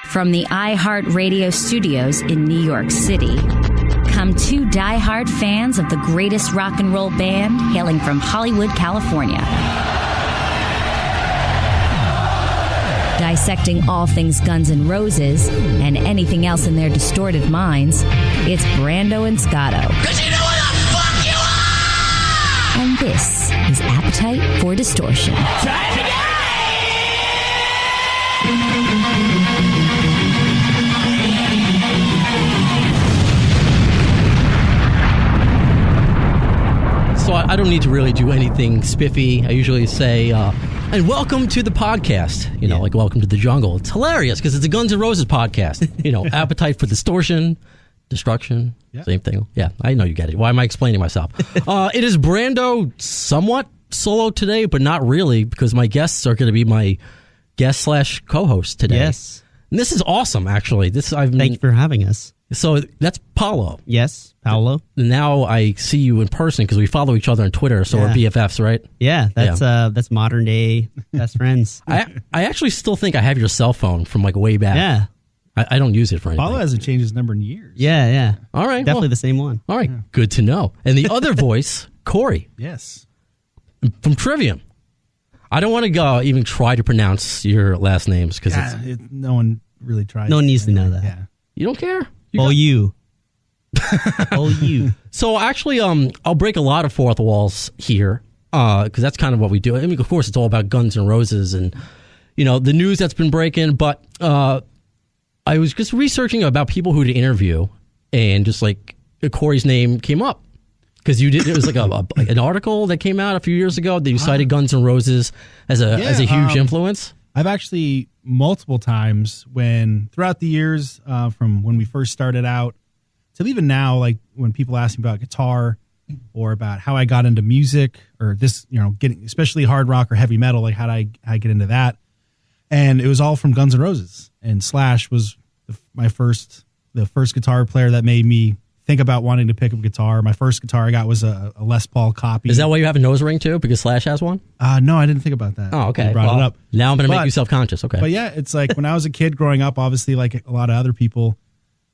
From the iHeartRadio studios in New York City, come two diehard fans of the greatest rock and roll band hailing from Hollywood, California. Dissecting all things Guns N' Roses and anything else in their distorted minds, it's Brando and Scotto. 'Cause you know what the fuck you are! And this is Appetite for Distortion. Time to go! So I don't need to really do anything spiffy. I usually say, and welcome to the podcast. You know, like welcome to the jungle. It's hilarious because it's a Guns N' Roses podcast. You know, Appetite for Distortion, Destruction, same thing. Yeah, I know you get it. Why am I explaining myself? It is Brando somewhat solo today, but not really because my guests are going to be my guest / co-host today. Yes. And this is awesome, actually. Thank you for having us. So that's Paolo. Yes, Paolo. Now I see you in person because we follow each other on Twitter, so we're BFFs, right? Yeah, that's modern day best friends. I actually still think I have your cell phone from like way back. Yeah. I don't use it for anything. Paolo hasn't changed his number in years. Yeah. All right. Definitely the same one. All right. Good to know. And the other voice, Corey. Yes. From Trivium. I don't want to go even try to pronounce your last names because no one really tries. No one needs to know that. Yeah. You don't care? You. So actually, I'll break a lot of fourth walls here because that's kind of what we do. I mean, of course, it's all about Guns N' Roses and, you know, the news that's been breaking. But I was just researching about people who to interview and just like Corey's name came up because you did. It was like an article that came out a few years ago that you cited Guns N' Roses as a huge influence. I've actually multiple times throughout the years from when we first started out to even now, like when people ask me about guitar or about how I got into music or this, you know, getting especially hard rock or heavy metal, like how did I get into that? And it was all from Guns N' Roses, and Slash was the first guitar player that made me think about wanting to pick up a guitar. My first guitar I got was a Les Paul copy. Is that why you have a nose ring too? Because Slash has one? No, I didn't think about that. Oh, okay. You brought it up. Now I'm going to make you self-conscious. Okay. But yeah, it's like when I was a kid growing up, obviously like a lot of other people,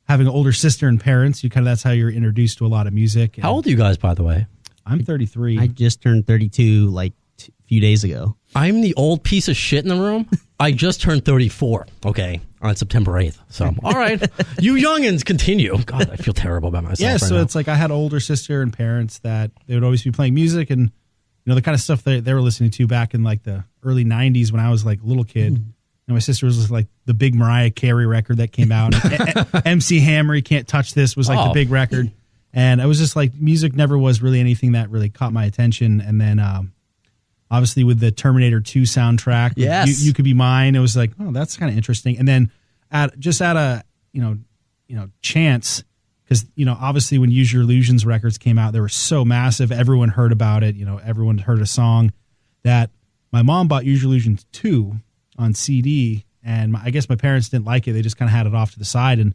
having an older sister and parents, that's how you're introduced to a lot of music. How old are you guys, by the way? I'm 33. I just turned 32 like a few days ago. I'm the old piece of shit in the room. I just turned 34, on September 8th. So, all right. You youngins continue. God, I feel terrible about myself Yeah, so now. it's like I had an older sister and parents that they would always be playing music and, the kind of stuff they were listening to back in like the early 90s when I was like a little kid. And my sister was like the big Mariah Carey record that came out. MC Hammer, You Can't Touch This was like the big record. And I was just like, music never was really anything that really caught my attention. And then obviously with the Terminator 2 soundtrack, you Could Be Mine, it was like, oh, that's kind of interesting. And then at a chance, because obviously when Use Your Illusions records came out, they were so massive, everyone heard about it. Everyone heard a song that my mom bought Use Your Illusions 2 on CD, and I guess my parents didn't like it. They just kind of had it off to the side, and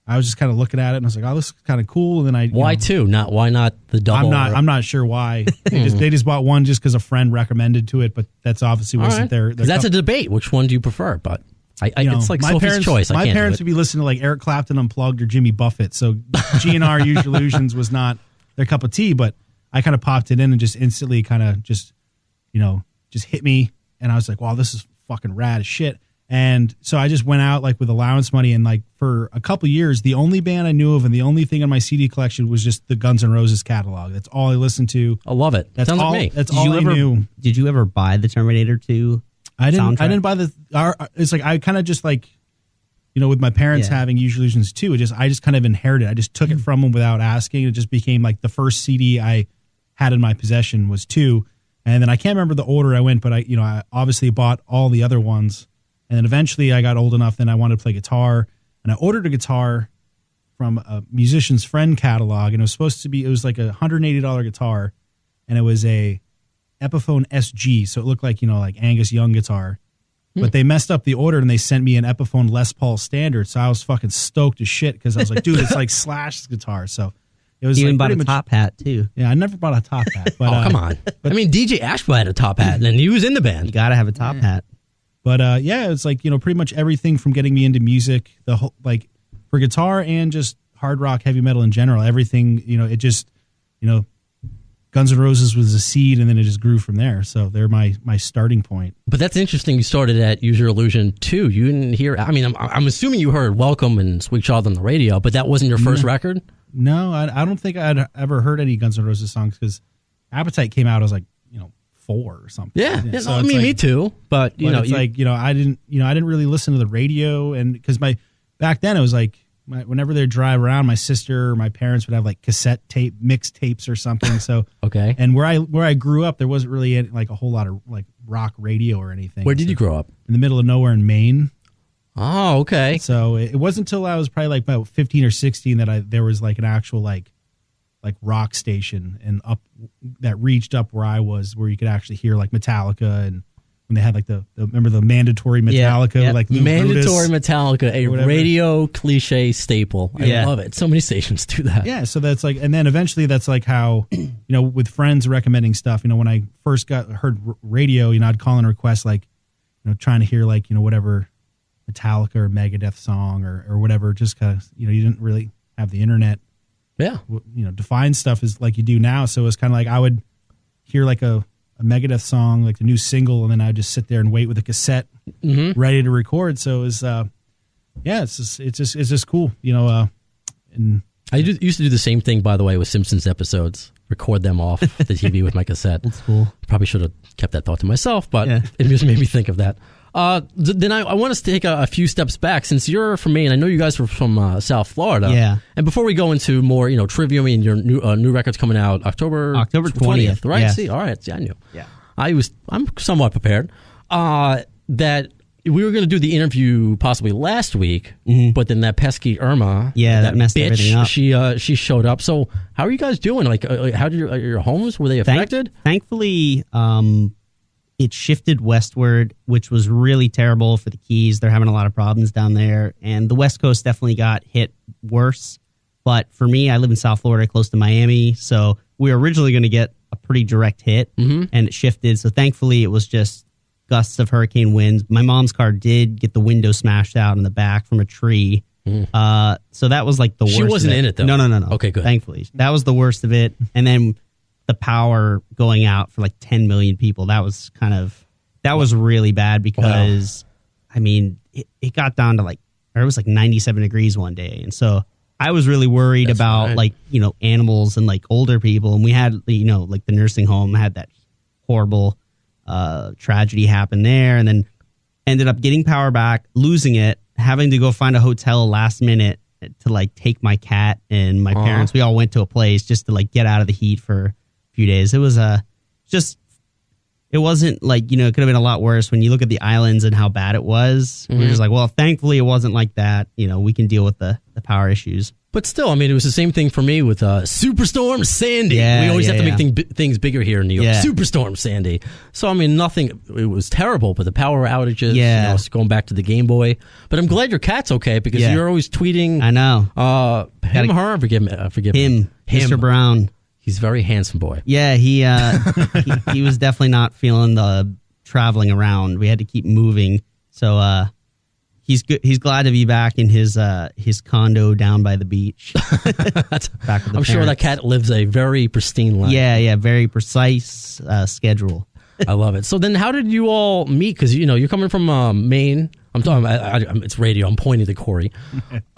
I was just kind of looking at it, and I was like, "Oh, this is kind of cool." And then why two? Why not the double? I'm not sure why. They just bought one just because a friend recommended to it, but that's obviously wasn't their that's a debate. Which one do you prefer? But it's like Sophie's choice. My parents would be listening to like Eric Clapton Unplugged or Jimmy Buffett, so GNR Use Your Illusions was not their cup of tea. But I kind of popped it in and just instantly kind of just hit me, and I was like, "Wow, this is fucking rad as shit." And so I just went out like with allowance money, and like for a couple years, the only band I knew of and the only thing in my CD collection was just the Guns N' Roses catalog. That's all I listened to. I love it. That's Sounds all. like me. That's all I knew. Did you ever buy the Terminator 2? I didn't. soundtrack? I didn't buy the. It's like I kind of just like, with my parents having Use Your Illusions 2. I just kind of inherited. I just took it from them without asking. It just became like the first CD I had in my possession was 2. And then I can't remember the order I went, but I obviously bought all the other ones. And then eventually I got old enough, then I wanted to play guitar. And I ordered a guitar from a musician's friend catalog. And it was like a $180 guitar. And it was a Epiphone SG. So it looked like, like Angus Young guitar. But they messed up the order and they sent me an Epiphone Les Paul Standard. So I was fucking stoked as shit because I was like, dude, it's like Slash's guitar. So it was even like bought a top hat too. Yeah, I never bought a top hat. But, come on. I mean, DJ Ashby had a top hat and he was in the band. You got to have a top hat. But yeah, it's like, pretty much everything from getting me into music, the whole, like for guitar and just hard rock, heavy metal in general, everything, it just, Guns N' Roses was a seed, and then it just grew from there. So they're my starting point. But that's interesting. You started at Use Your Illusion too. You didn't hear. I mean, I'm assuming you heard Welcome and Sweet Child on the radio, but that wasn't your first record. No, I don't think I'd ever heard any Guns N' Roses songs because Appetite came out. I was like, 4 or something. Yeah, so I mean, me too. But I didn't really listen to the radio, and because back then it was like. Whenever they'd drive around, my sister or my parents would have like cassette tape, mixed tapes or something. So okay. And where I grew up, there wasn't really like a whole lot of like rock radio or anything. Where did you grow up? In the middle of nowhere in Maine. Oh, okay. So it wasn't until I was probably like about 15 or 16 that there was like an actual like rock station and up that reached up where I was, where you could actually hear like Metallica and. When they had like remember the mandatory Metallica, like Lou mandatory Brutus, Metallica, a radio cliche staple. I love it. So many stations do that. Yeah, so that's like, and then eventually that's like how, with friends recommending stuff. When I first heard radio, I'd call and request like, trying to hear like whatever Metallica or Megadeth song or whatever, just because you didn't really have the internet. Yeah, to find stuff is like you do now. So it's kind of like I would hear like a Megadeth song, like the new single, and then I'd just sit there and wait with a cassette ready to record. So it was, it's just cool, and I used to do the same thing, by the way, with Simpsons episodes, record them off the TV with my cassette. That's cool. Probably should have kept that thought to myself, but it just made me think of that. Then I want us to take a few steps back, since you're from Maine. I know you guys were from South Florida. Yeah. And before we go into more, Trivium and your new record's coming out October 20th, right? Yes. See, all right. See, I knew. Yeah. I'm somewhat prepared. That we were going to do the interview possibly last week, but then that pesky Irma, that messed bitch, everything up. She showed up. So how are you guys doing? Like, how did your homes, were they affected? Thankfully, it shifted westward, which was really terrible for the Keys. They're having a lot of problems down there. And the West Coast definitely got hit worse. But for me, I live in South Florida, close to Miami. So we were originally going to get a pretty direct hit, and it shifted. So thankfully, it was just gusts of hurricane winds. My mom's car did get the window smashed out in the back from a tree. So that was like the worst. She wasn't in it, though. No. Okay, good. Thankfully. That was the worst of it. And then the power going out for like 10 million people. That was really bad because, I mean, it got down to it was like 97 degrees one day. And so I was really worried about animals and like older people. And we had, like the nursing home had that horrible tragedy happen there, and then ended up getting power back, losing it, having to go find a hotel last minute to like take my cat and my parents. We all went to a place just to like get out of the heat for few days. It was it wasn't like, it could have been a lot worse when you look at the islands and how bad it was. We're just like, well, thankfully it wasn't like that. We can deal with the power issues. But still, I mean, it was the same thing for me with Superstorm Sandy. We always have to make things bigger here in New York. Superstorm Sandy. So, I mean, it was terrible, but the power outages, going back to the Game Boy. But I'm glad your cat's okay, because you're always tweeting. I know. Forgive me. Him. Mr. Brown. He's a very handsome boy. Yeah, he was definitely not feeling the traveling around. We had to keep moving. So he's good. He's glad to be back in his condo down by the beach. Back with the sure that cat lives a very pristine life. Yeah, very precise schedule. I love it. So then how did you all meet? Because, you're coming from Maine. I'm talking. It's radio. I'm pointing to Corey.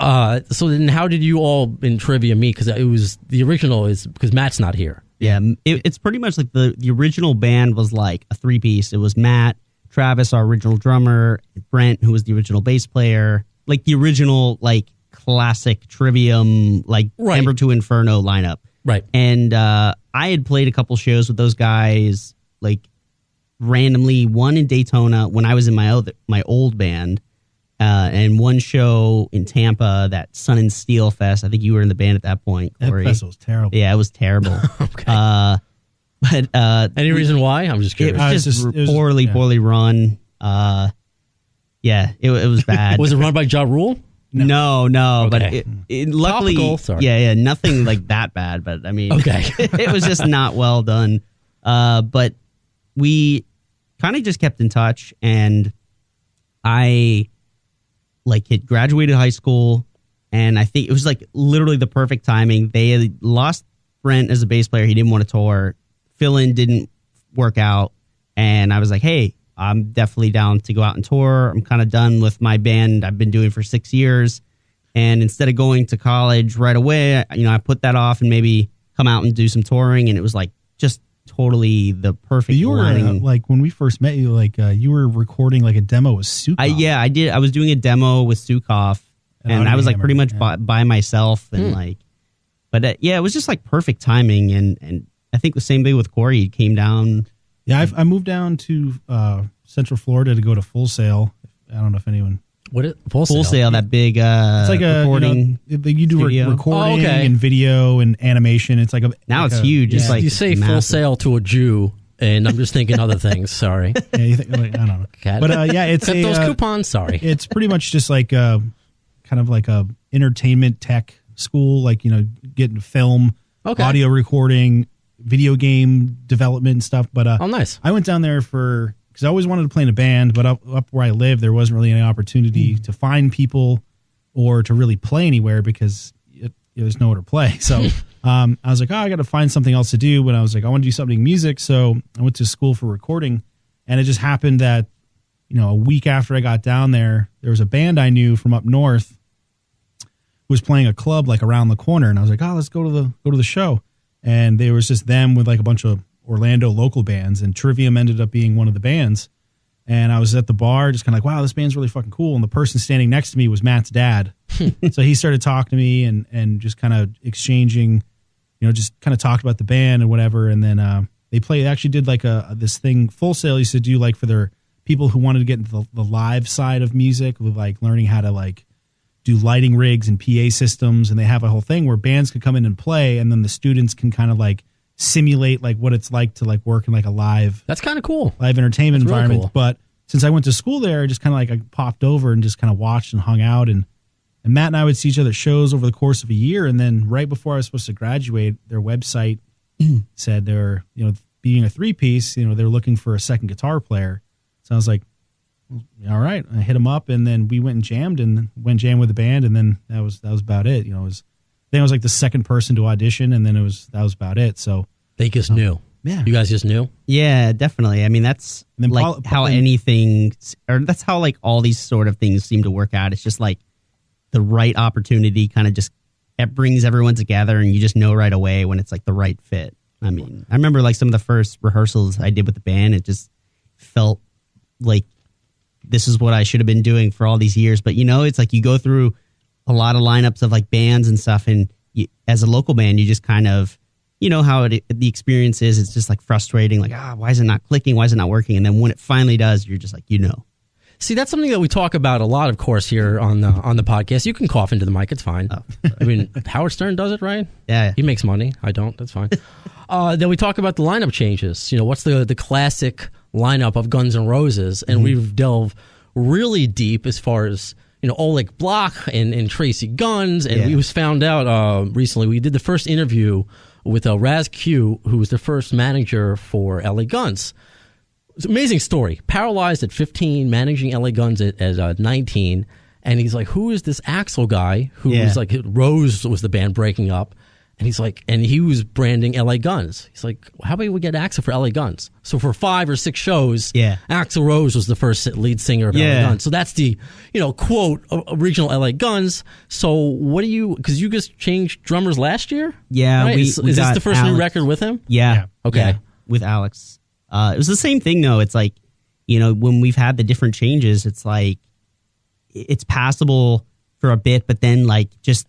So then, how did you all in Trivia meet? Because it was the original is because Matt's not here. Yeah, it's pretty much like the original band was like a 3-piece. It was Matt, Travis, our original drummer, Brent, who was the original bass player, like the original like classic Trivium, like Ember to Inferno lineup. Right. And I had played a couple shows with those guys, like randomly, one in Daytona when I was in my old band, and one show in Tampa, that Sun and Steel Fest. I think you were in the band at that point, Corey. That fest was terrible. Yeah, it was terrible. Okay. But any reason why? I'm just curious. It was poorly run. It was bad. Was it run by Ja Rule? No, okay. But it luckily, topical, sorry. Yeah, nothing like that bad. But I mean, okay, it was just not well done. But we kind of just kept in touch, and I like had graduated high school, and I think it was like literally the perfect timing. They had lost Brent as a bass player. He didn't want to tour. Fill-in didn't work out, and I was like, hey, I'm definitely down to go out and tour. I'm kind of done with my band I've been doing for 6 years. And instead of going to college right away, I put that off and maybe come out and do some touring. And it was like just totally the perfect. You were like when we first met you, like you were recording like a demo with Sukov. I did. I was doing a demo with Sukov, and I was like pretty much by myself, and like, but it was just like perfect timing. And I think the same thing with Corey. He came down. Yeah, I moved down to Central Florida to go to Full Sail. I don't know if anyone. What is Full Sail? That big it's like recording. You do recording and video and animation. It's like now it's huge. It's like you say massive. Full Sail to a Jew, and I'm just thinking other things. Sorry. Yeah, you think, like, I don't know. But yeah, it's those coupons. Sorry. It's pretty much just like kind of like a entertainment tech school. Like getting film, audio recording, video game development and stuff. But nice. I went down there because I always wanted to play in a band, but up where I live, there wasn't really any opportunity to find people or to really play anywhere because there's nowhere to play. So I was like, I got to find something else to do. But I was like, I want to do something in music. So I went to school for recording. And it just happened that, a week after I got down there was a band I knew from up north who was playing a club like around the corner. And I was like, let's go to the show. And there was just them with like a bunch of Orlando local bands, and Trivium ended up being one of the bands. And I was at the bar just kind of like, wow, this band's really fucking cool. And the person standing next to me was Matt's dad. So he started talking to me and just kind of exchanging, just kind of talked about the band and whatever. And then they actually did like this thing Full Sail used to do like for their people who wanted to get into the live side of music with like learning how to like do lighting rigs and PA systems. And they have a whole thing where bands could come in and play, and then the students can kind of like simulate like what it's like to like work in like a live. That's kind of cool. Live entertainment That's really environment. Cool. But since I went to school there, I just kind of like I popped over and just kind of watched and hung out. And Matt and I would see each other at shows over the course of a year. And then right before I was supposed to graduate, their website said they're, being a 3-piece, they're looking for a second guitar player. So I was like, all right. I hit him up, and then we went and jammed with the band. And then that was about it. I was like the second person to audition, and then that was about it. So they just knew. Yeah. You guys just knew? Yeah, definitely. I mean, that's like how anything, or that's how like all these sort of things seem to work out. It's just like the right opportunity kind of just it brings everyone together, and you just know right away when it's like the right fit. I mean, I remember like some of the first rehearsals I did with the band, it just felt like this is what I should have been doing for all these years. But it's like you go through a lot of lineups of like bands and stuff, and as a local band, you just kind of, how the experience is. It's just like frustrating, like, why is it not clicking? Why is it not working? And then when it finally does, you're just like, See, that's something that we talk about a lot, of course, here on the podcast. You can cough into the mic; it's fine. Oh. I mean, Howard Stern does it, right? Yeah. He makes money. I don't. That's fine. Then we talk about the lineup changes. What's the classic lineup of Guns N' Roses, and we've delved really deep as far as Oleg Block and Tracy Guns, and we was found out recently. We did the first interview with Raz Q, who was the first manager for LA Guns. It's an amazing story. Paralyzed at 15, managing LA Guns at 19, and he's like, "Who is this Axl guy?" Who was like, Rose was the band breaking up. And he's like, and he was branding LA Guns. He's like, how about we get Axl for LA Guns? So for 5 or 6 shows, Axl Rose was the first lead singer of LA Guns. So that's the, quote, original LA Guns. So what because you just changed drummers last year? Yeah. Right? Is this the first new record with him? Yeah. Okay. Yeah, with Alex. It was the same thing though. It's like, when we've had the different changes, it's like, it's passable for a bit, but then like just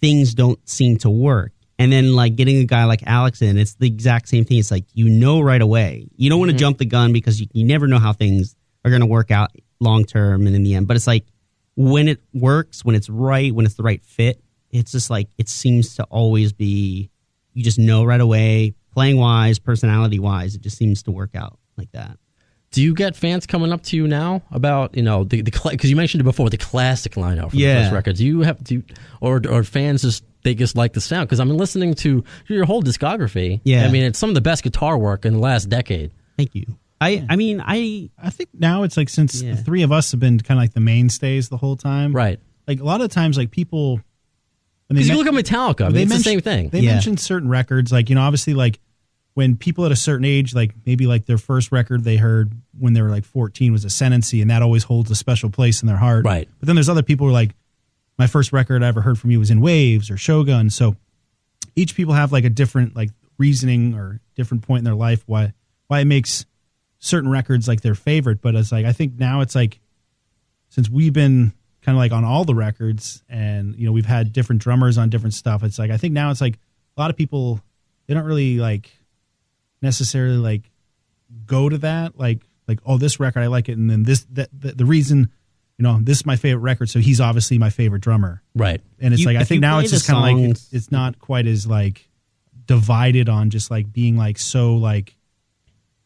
things don't seem to work. And then like getting a guy like Alex in, it's the exact same thing. It's like, right away. You don't want to jump the gun because you never know how things are going to work out long term and in the end. But it's like when it works, when it's right, when it's the right fit, it's just like it seems to always be, you just know right away, playing wise, personality wise, it just seems to work out like that. Do you get fans coming up to you now about, because you mentioned it before, the classic lineup for the first record? Do you have or fans they just like the sound? Because I'm listening to your whole discography. Yeah. I mean, it's some of the best guitar work in the last decade. Thank you. I mean, I think now it's like since the three of us have been kind of like the mainstays the whole time. Right. Like a lot of times, like people. Because you look at Metallica, I mean, it's the same thing. They mentioned certain records, like, obviously, like when people at a certain age, like maybe like their first record they heard when they were like 14 was Ascendancy, and that always holds a special place in their heart. Right. But then there's other people who are like, my first record I ever heard from you was In Waves or Shogun. So each people have like a different like reasoning or different point in their life why it makes certain records like their favorite. But it's like, I think now it's like, since we've been kind of like on all the records and, we've had different drummers on different stuff. It's like, I think now it's like a lot of people, they don't really like necessarily like go to that. Like, oh, this record, I like it. And then the reason, this is my favorite record. So he's obviously my favorite drummer. Right. And it's like, I think now it's just kind of like, it's not quite as like divided on just like being like, so like,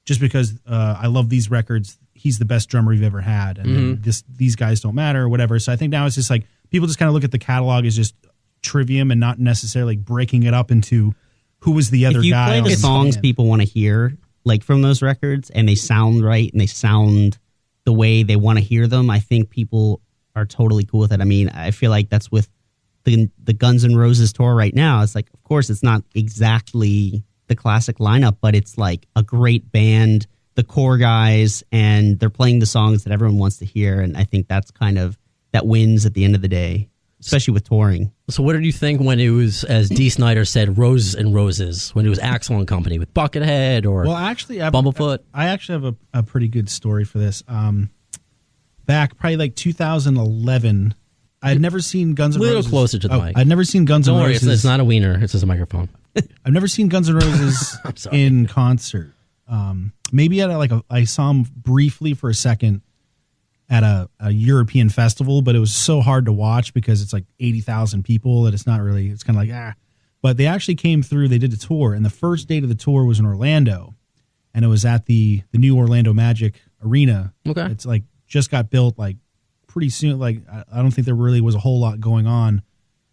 just because I love these records, he's the best drummer you've ever had, and then these guys don't matter or whatever. So I think now it's just like people just kind of look at the catalog as just Trivium and not necessarily breaking it up into who was the other guy. If you play the songs people want to hear, like from those records, and they sound right and they sound the way they want to hear them, I think people are totally cool with it. I mean, I feel like that's with the Guns N' Roses tour right now. It's like, of course, it's not exactly the classic lineup, but it's like a great band, the core guys, and they're playing the songs that everyone wants to hear. And I think that's kind of, that wins at the end of the day, especially with touring. So what did you think when it was, as Dee Snider said, Roses and Roses, when it was Axl and Company with Buckethead or Bumblefoot? I actually have a pretty good story for this. Back probably like 2011, I had never seen Guns N' Roses. A little closer to the mic. I'd never seen Guns N' Roses. Don't worry, it's not a wiener. It's just a microphone. I've never seen Guns N' Roses in concert. Maybe at I saw them briefly for a second at a European festival, but it was so hard to watch because it's like 80,000 people that it's not really, it's kind of like, But they actually came through, they did a tour, and the first date of the tour was in Orlando, and it was at the new Orlando Magic Arena. Okay. It's like just got built like pretty soon. Like I don't think there really was a whole lot going on.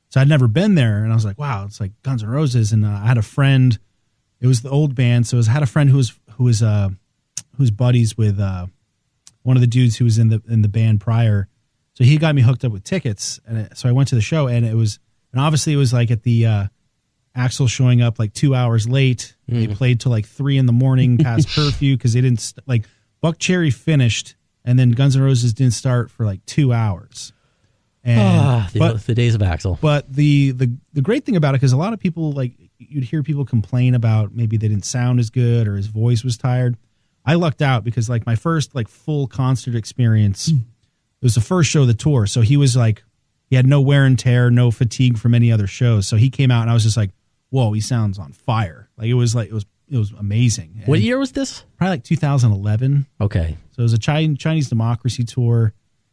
So I'd never been there, and I was like, wow, it's like Guns N' Roses. And I had a friend, it was the old band, so I had a friend who was buddies with one of the dudes who was in the band prior. So he got me hooked up with tickets, and so I went to the show, and obviously it was like at the Axl showing up like 2 hours late. They played till like 3 a.m. past curfew because they didn't like Buck Cherry finished, and then Guns N' Roses didn't start for like 2 hours. And the days of Axl. But the great thing about it, because a lot of people, like, you'd hear people complain about maybe they didn't sound as good or his voice was tired. I lucked out because like my first like full concert experience, it was the first show of the tour. So he was like, he had no wear and tear, no fatigue from any other shows. So he came out and I was just like, whoa, he sounds on fire. Like it was amazing. And what year was this? Probably like 2011. Okay. So it was a Chinese Democracy tour,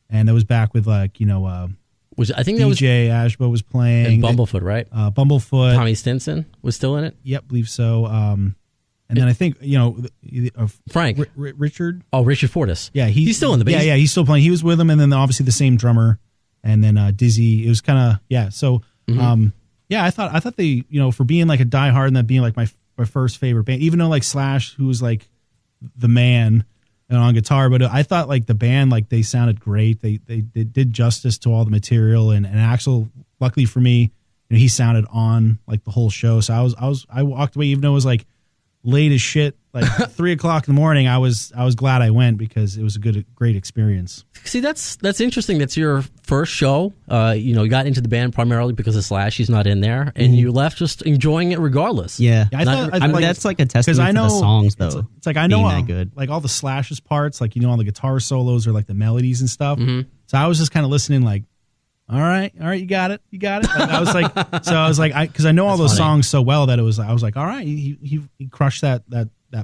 and it was back with like, I think DJ Ashba was playing. And Bumblefoot, right? Bumblefoot. Tommy Stinson was still in it? Yep, believe so. And then I think, Frank. Richard. Oh, Richard Fortas. Yeah, he's still in the band. Yeah, he's still playing. He was with him, and then obviously the same drummer, and then Dizzy. It was kind of, So, I thought they, for being like a diehard and that being like my first favorite band, even though like Slash, who was like the man on guitar, but I thought like the band, like they sounded great. They did justice to all the material, and Axl, luckily for me, he sounded on like the whole show. So I walked away, even though it was like late as shit, like 3 o'clock in the morning. I was glad I went because it was a great experience. See, that's interesting. That's your first show. You got into the band primarily because of Slash. He's not in there, and you left just enjoying it regardless. Yeah, I mean, that's like a testament to the songs, though. It's like I know that good. Like all the Slash's parts, like all the guitar solos or like the melodies and stuff. So I was just kind of listening, like, all right, you got it. Like, I was like, because I know all those songs so well that I was like, all right, he crushed that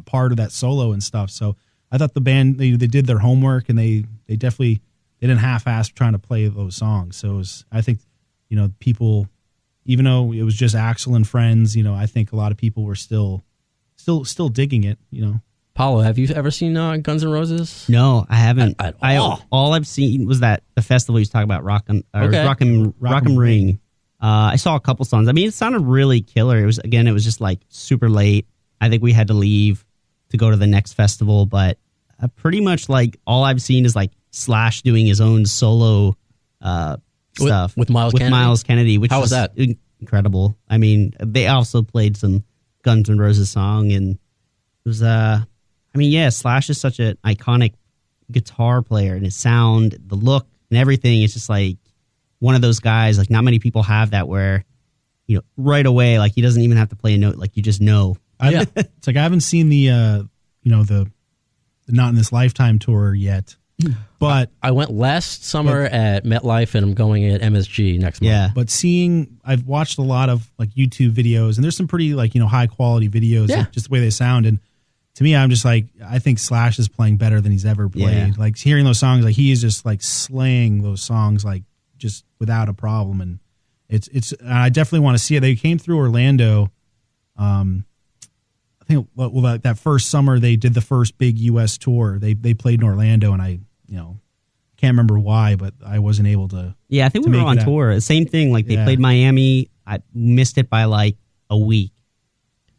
part of that solo and stuff. So I thought the band, they did their homework, and they definitely, they didn't half-ass trying to play those songs. So I think, people, even though it was just Axl and friends, I think a lot of people were still digging it, Paolo, have you ever seen Guns N' Roses? No, I haven't. At all. All I've seen was the festival you was talking about, Rock and Ring. I saw a couple songs. I mean, it sounded really killer. It was just like super late. I think we had to leave to go to the next festival, but pretty much like all I've seen is like Slash doing his own solo stuff with Miles Kennedy? Miles Kennedy, which How was that? Incredible. I mean, they also played some Guns N' Roses song, and it was Slash is such an iconic guitar player, and his sound, the look, and everything. It's just like one of those guys. Like not many people have that where, right away, like he doesn't even have to play a note. Like you just know. It's like I haven't seen the the Not in This Lifetime tour yet, but I went last summer at MetLife, and I'm going at MSG next month. Yeah. But I've watched a lot of like YouTube videos, and there's some pretty like high quality videos, like, just the way they sound. And to me, I'm just like, I think Slash is playing better than he's ever played. Yeah. Like hearing those songs, like he is just like slaying those songs like just without a problem. And it's I definitely want to see it. They came through Orlando. I think that first summer they did the first big U.S. tour. They played in Orlando, and I can't remember why, but I wasn't able to. Yeah, I think we were on tour. Same thing. Like they played Miami. I missed it by like a week.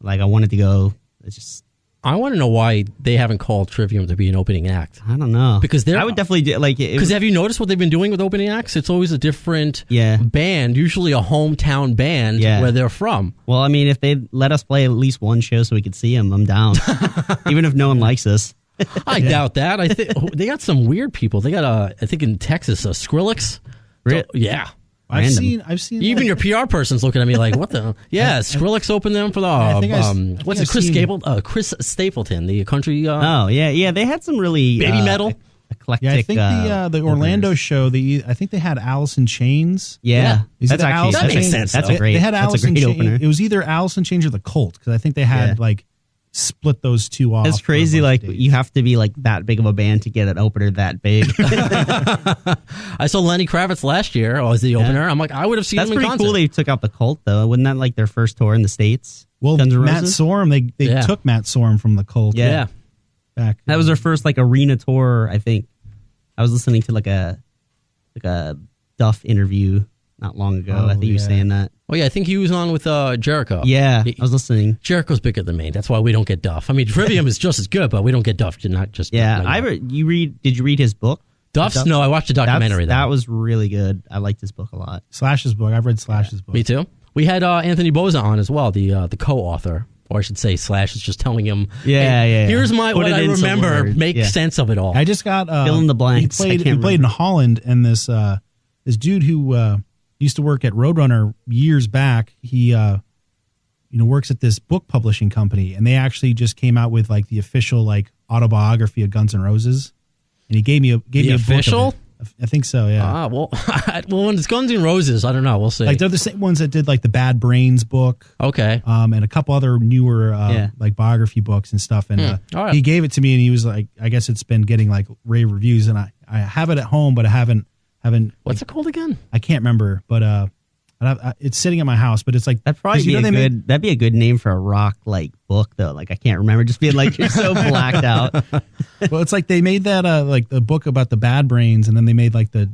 Like I wanted to go. It's just. I want to know why they haven't called Trivium to be an opening act. I don't know. Because I would definitely do like. Because have you noticed what they've been doing with opening acts? It's always a different band, usually a hometown band where they're from. Well, I mean, if they let us play at least one show so we could see them, I'm down. Even if no one likes us. I doubt that. I think they got some weird people. They got I think in Texas, Skrillex. Yeah. I've seen. Even your PR person's looking at me like, "What the?" Yeah, Skrillex opened them for the. What's it? Chris Stapleton, the country. They had some really baby metal. Eclectic. Yeah, I think the Orlando show. I think they had Alice in Chains. Yeah, that makes sense. That's a great. They had Alice in Chains. Opener. It was either Alice in Chains or the Cult, because I think they had like split those two off. It's crazy. Like you have to be like that big of a band to get an opener that big. I saw Lenny Kravitz last year as the opener. I'm like, I would have seen him in concert. That's pretty cool. They took out the Cult though. Wasn't that like their first tour in the States? Well, Matt Sorum, they took Matt Sorum from the Cult. Yeah. Back. That was their first like arena tour. I think I was listening to like a Duff interview not long ago. I think he was saying that. Oh, yeah, I think he was on with Jericho. Yeah, I was listening. Jericho's bigger than me. That's why we don't get Duff. I mean, Trivium is just as good, but we don't get Duff. Not just. Yeah, did you read his book? Duff's? No, I watched the documentary. That was really good. I liked his book a lot. Slash's book. I've read Slash's book. Me too. We had Anthony Boza on as well, the co-author. Or I should say, Slash is just telling him, here's what I remember. Make sense of it all. I just got... fill in the blanks. He played in Holland, and this dude who... used to work at Roadrunner years back. He, works at this book publishing company, and they actually just came out with like the official like autobiography of Guns N' Roses. And he gave me a official. Book of it. I think so. Yeah. Well, when it's Guns N' Roses, I don't know. We'll see. Like they're the same ones that did like the Bad Brains book. Okay. And a couple other newer like biography books and stuff. And he gave it to me, and he was like, I guess it's been getting like rave reviews, and I have it at home, but I haven't. What's it called again? I can't remember, but it's sitting at my house. But it's like that'd probably be that'd be a good name for a rock like book though. Like I can't remember, just being like you're so blacked out. Well, it's like they made that like the book about the Bad Brains, and then they made like the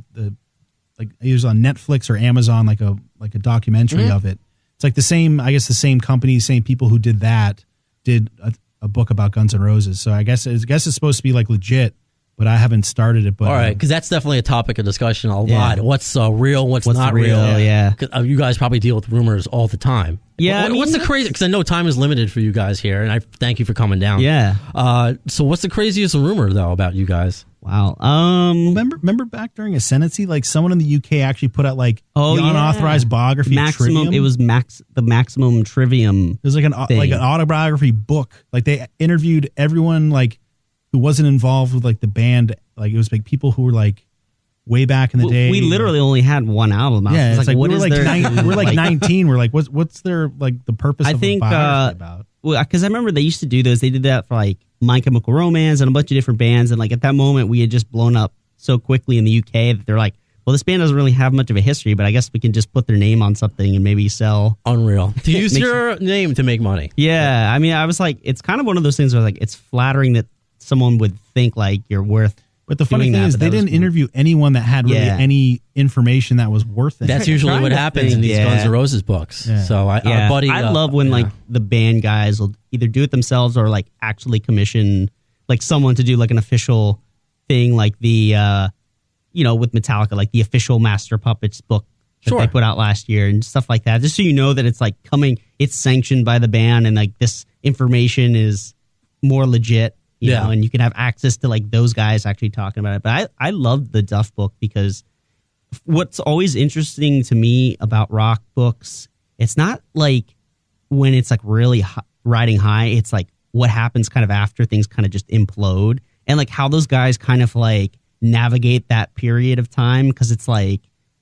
like it was on Netflix or Amazon like a documentary of it. It's like the same company, same people who did that did a book about Guns N' Roses. So I guess it's supposed to be like legit. But I haven't started it. But all right, because that's definitely a topic of discussion a lot. What's real? What's not real? Yeah. You guys probably deal with rumors all the time. Yeah. What's the crazy? Because I know time is limited for you guys here, and I thank you for coming down. Yeah. So what's the craziest rumor though about you guys? Wow. Remember back during Ascendancy, like someone in the UK actually put out like the unauthorized biography. Maximum. It was the Maximum Trivium. It was like an autobiography book. Like they interviewed everyone like who wasn't involved with like the band. Like it was like people who were like way back in the day. We literally only had one album out. Yeah, it's like what we're is like their, we're like 19. We're like what's their like the purpose of a biography about? Well, because I remember they used to do those. They did that for like My Chemical Romance and a bunch of different bands. And like at that moment, we had just blown up so quickly in the UK that they're like, well, this band doesn't really have much of a history, but I guess we can just put their name on something and maybe sell. Unreal. To use your name to make money. Yeah. I mean, I was like, it's kind of one of those things where like it's flattering that someone would think like you're worth. But the funny thing is they didn't interview anyone that had really any information that was worth it. That's usually what happens in these Guns N' Roses books. Yeah. So our buddy, I love when like the band guys will either do it themselves or like actually commission like someone to do like an official thing, like the with Metallica, like the official Master Puppets book that they put out last year and stuff like that, just so you know that it's like it's sanctioned by the band and like this information is more legit, you know, and you can have access to like those guys actually talking about it. But I love the Duff book because what's always interesting to me about rock books, it's not like when it's like really riding high, it's like what happens kind of after things kind of just implode, and like how those guys kind of like navigate that period of time, because it's like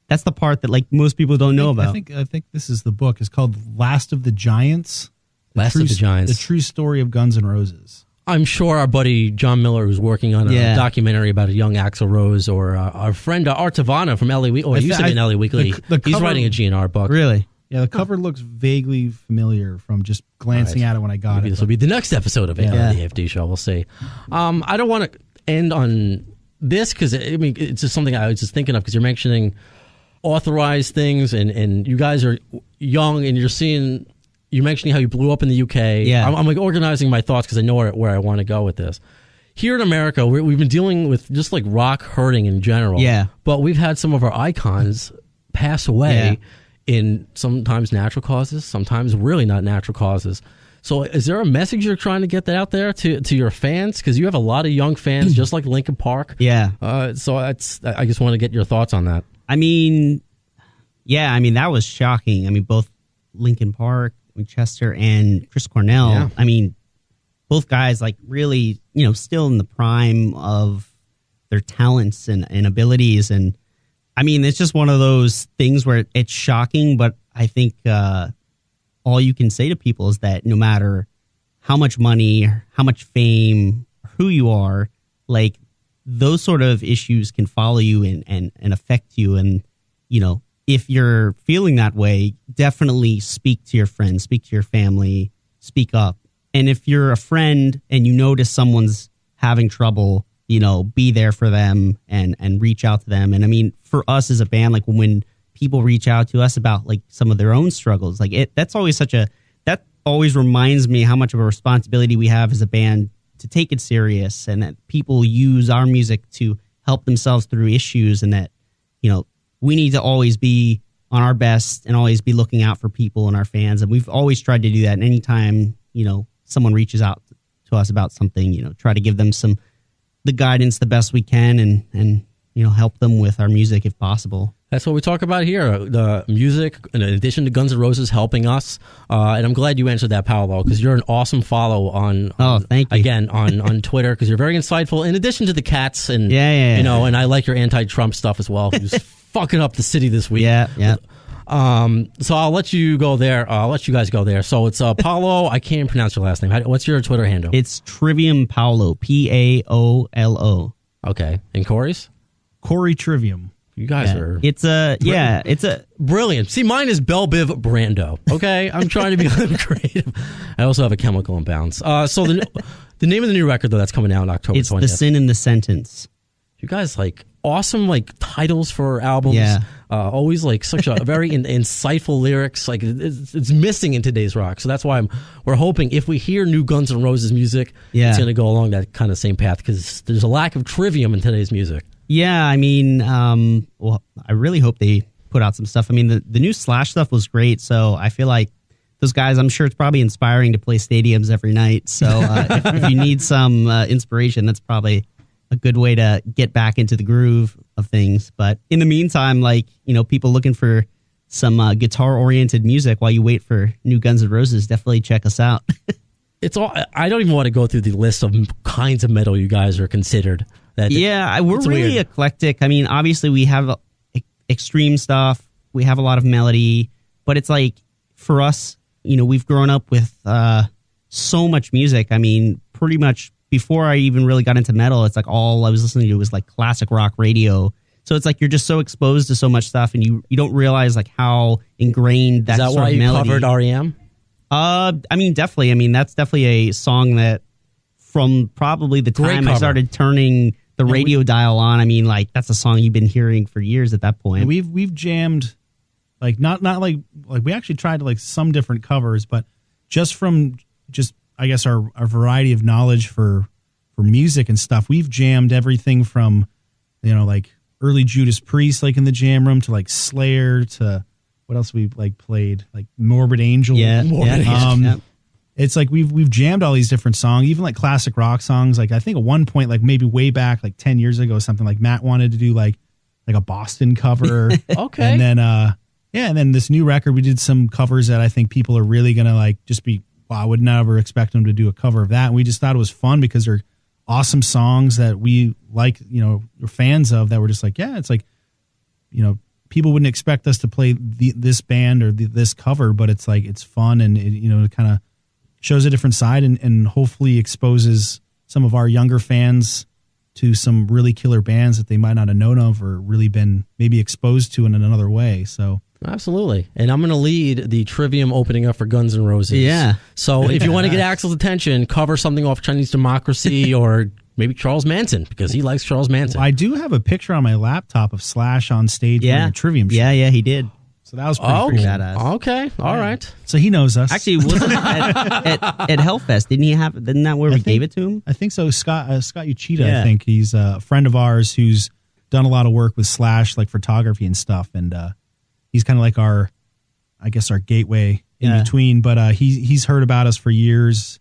that's the part that like most people don't know about. I think this is the book. It's called Last of the Giants. Last of the Giants. The true story of Guns N' Roses. I'm sure our buddy John Miller, who's working on a documentary about a young Axl Rose, or our friend Art Tavana from LA Weekly, or he used to be in LA Weekly. He's writing a GNR book. Really? Yeah, the cover looks vaguely familiar from just glancing at it when I got it. This will be the next episode of the AFD Show. We'll see. I don't want to end on this because it's just something I was just thinking of, because you're mentioning authorized things, and you guys are young, and you're mentioning how you blew up in the UK. Yeah. I'm like organizing my thoughts because I know where I want to go with this. Here in America, we've been dealing with just like rock hurting in general. Yeah. But we've had some of our icons pass away in sometimes natural causes, sometimes really not natural causes. So is there a message you're trying to get that out there to your fans? Because you have a lot of young fans, just like Linkin Park. Yeah. So I just want to get your thoughts on that. I mean, that was shocking. I mean, both Linkin Park, Winchester, and Chris Cornell. Yeah. I mean, both guys like really, still in the prime of their talents and abilities. And I mean, it's just one of those things where it's shocking, but I think all you can say to people is that no matter how much money, how much fame, who you are, like those sort of issues can follow you and affect you. And, if you're feeling that way, definitely speak to your friends, speak to your family, speak up. And if you're a friend and you notice someone's having trouble, be there for them and reach out to them. And I mean, for us as a band, like when people reach out to us about like some of their own struggles, like that always reminds me how much of a responsibility we have as a band to take it serious, and that people use our music to help themselves through issues, and that, we need to always be on our best and always be looking out for people and our fans. And we've always tried to do that. And anytime, someone reaches out to us about something, try to give them the guidance the best we can, and help them with our music if possible. That's what we talk about here, the music, in addition to Guns N' Roses helping us. And I'm glad you answered that, Paolo, because you're an awesome follow on thank you. Again, on Twitter, because you're very insightful, in addition to the cats. And, and I like your anti-Trump stuff as well, who's fucking up the city this week. Yeah. So I'll let you go there. I'll let you guys go there. So it's Paolo. I can't pronounce your last name. What's your Twitter handle? It's Trivium Paolo, Paolo. Okay. And Corey's? Corey Trivium. You guys are... It's a... Brilliant. See, mine is Bell Biv Brando. Okay? I'm trying to be creative. I also have a chemical imbalance. So the name of the new record, though, that's coming out on October 20th. It's The Sin in the Sentence. You guys, like, awesome, like, titles for albums. Yeah. Always, like, such a very insightful lyrics. Like, it's missing in today's rock. So that's why we're hoping if we hear new Guns N' Roses music, it's going to go along that kind of same path, because there's a lack of Trivium in today's music. Yeah, I mean, I really hope they put out some stuff. I mean, the new Slash stuff was great, so I feel like those guys, I'm sure it's probably inspiring to play stadiums every night. So if you need some inspiration, that's probably a good way to get back into the groove of things. But in the meantime, like, people looking for some guitar-oriented music while you wait for new Guns N' Roses, definitely check us out. It's all. I don't even want to go through the list of kinds of metal you guys are considered. We're really eclectic. I mean, obviously we have extreme stuff. We have a lot of melody, but it's like, for us, we've grown up with so much music. I mean, pretty much before I even really got into metal, it's like all I was listening to was like classic rock radio. So it's like you're just so exposed to so much stuff, and you don't realize like how ingrained that sort of melody. Is that why you covered R.E.M.? I mean, definitely. I mean, that's definitely a song that from probably the time I started turning the radio dial on, I mean, like, that's a song you've been hearing for years at that point. And we've jammed, like, not like we actually tried to, like, some different covers, but just from I guess our variety of knowledge for for music and stuff. We've jammed everything from, like early Judas Priest, like in the jam room, to like Slayer, to what else we like played, like Morbid Angel. It's like we've jammed all these different songs, even like classic rock songs. Like I think at one point, like maybe way back, like 10 years ago, something like Matt wanted to do like a Boston cover. Okay. And then and then this new record, we did some covers that I think people are really gonna like just be, wow, I would never expect them to do a cover of that. And we just thought it was fun because they're awesome songs that we like, we're fans of, that we're just like, yeah, it's like, people wouldn't expect us to play this band or this cover, but it's like, it's fun, and it kind of shows a different side, and hopefully exposes some of our younger fans to some really killer bands that they might not have known of or really been maybe exposed to in another way. So absolutely. And I'm going to lead the Trivium opening up for Guns N' Roses. Yeah. So if you want to get Axel's attention, cover something off Chinese Democracy or maybe Charles Manson, because he likes Charles Manson. I do have a picture on my laptop of Slash on stage for the Trivium show. Yeah, he did. So that was pretty badass. Okay, all right. So he knows us. Actually, wasn't at Hellfest? Didn't that where we gave it to him? I think so. Scott Uchida, I think he's a friend of ours who's done a lot of work with Slash, like photography and stuff, and he's kind of like our gateway in between. But he's heard about us for years,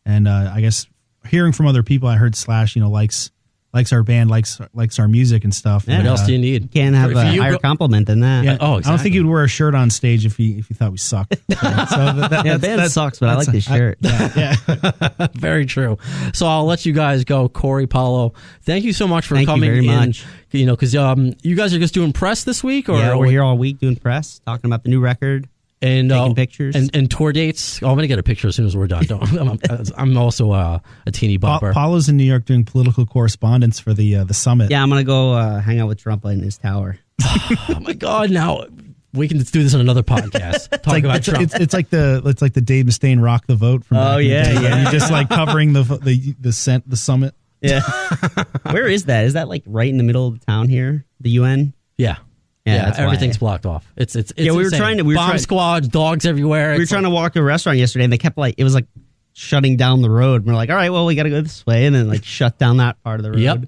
and I guess hearing from other people, I heard Slash, likes our band, likes our music and stuff. What else do you need? Can't have a higher compliment than that. Yeah, exactly. I don't think he would wear a shirt on stage if he thought we sucked. The band sucks, but I like the shirt. Very true. So I'll let you guys go. Corey, Paolo, thank you so much for Thank coming you very in. much. Because you guys are just doing press this week, or we're here all week doing press, talking about the new record. And taking pictures and tour dates. I'm gonna get a picture as soon as we're done. I'm also a teeny bopper. Paolo's in New York doing political correspondence for the summit. Yeah, I'm gonna go hang out with Trump in his tower. Oh my God! Now we can do this on another podcast. About Trump. It's like the Dave Mustaine Rock the Vote from. Oh yeah. You're just like covering the summit. Yeah. Where is that? Is that like right in the middle of the town here? The UN. Yeah. Yeah, everything's blocked off. It's we were insane. trying to bomb squads, dogs everywhere. We were trying to walk to a restaurant yesterday, and they kept it was like shutting down the road. And we're like, all right, well, we got to go this way, and then like shut down that part of the road. Yep,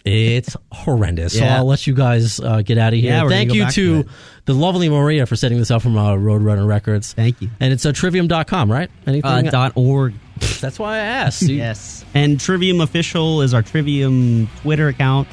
it's horrendous. Yeah. So I'll let you guys get out of here. Yeah, thank you to the lovely Maria for setting this up from Roadrunner Records. Thank you. And it's trivium.com, right? Anything? .org. That's why I asked. Yes. And Trivium Official is our Trivium Twitter account.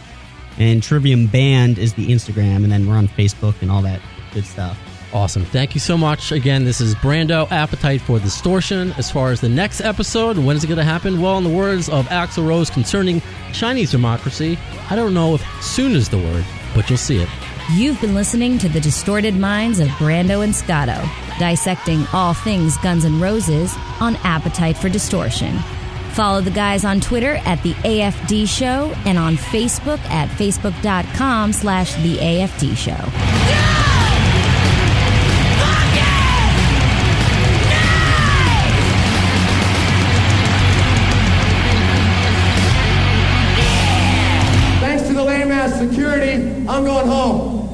And Trivium Band is the Instagram, and then we're on Facebook and all that good stuff. Awesome. Thank you so much. Again, this is Brando, Appetite for Distortion. As far as the next episode, when is it going to happen? Well, in the words of Axl Rose concerning Chinese Democracy, I don't know if soon is the word, but you'll see it. You've been listening to the distorted minds of Brando and Scotto, dissecting all things Guns N' Roses on Appetite for Distortion. Follow the guys on Twitter at the AFD Show and on Facebook at facebook.com/the AFD Show. Thanks to the lame ass security, I'm going home.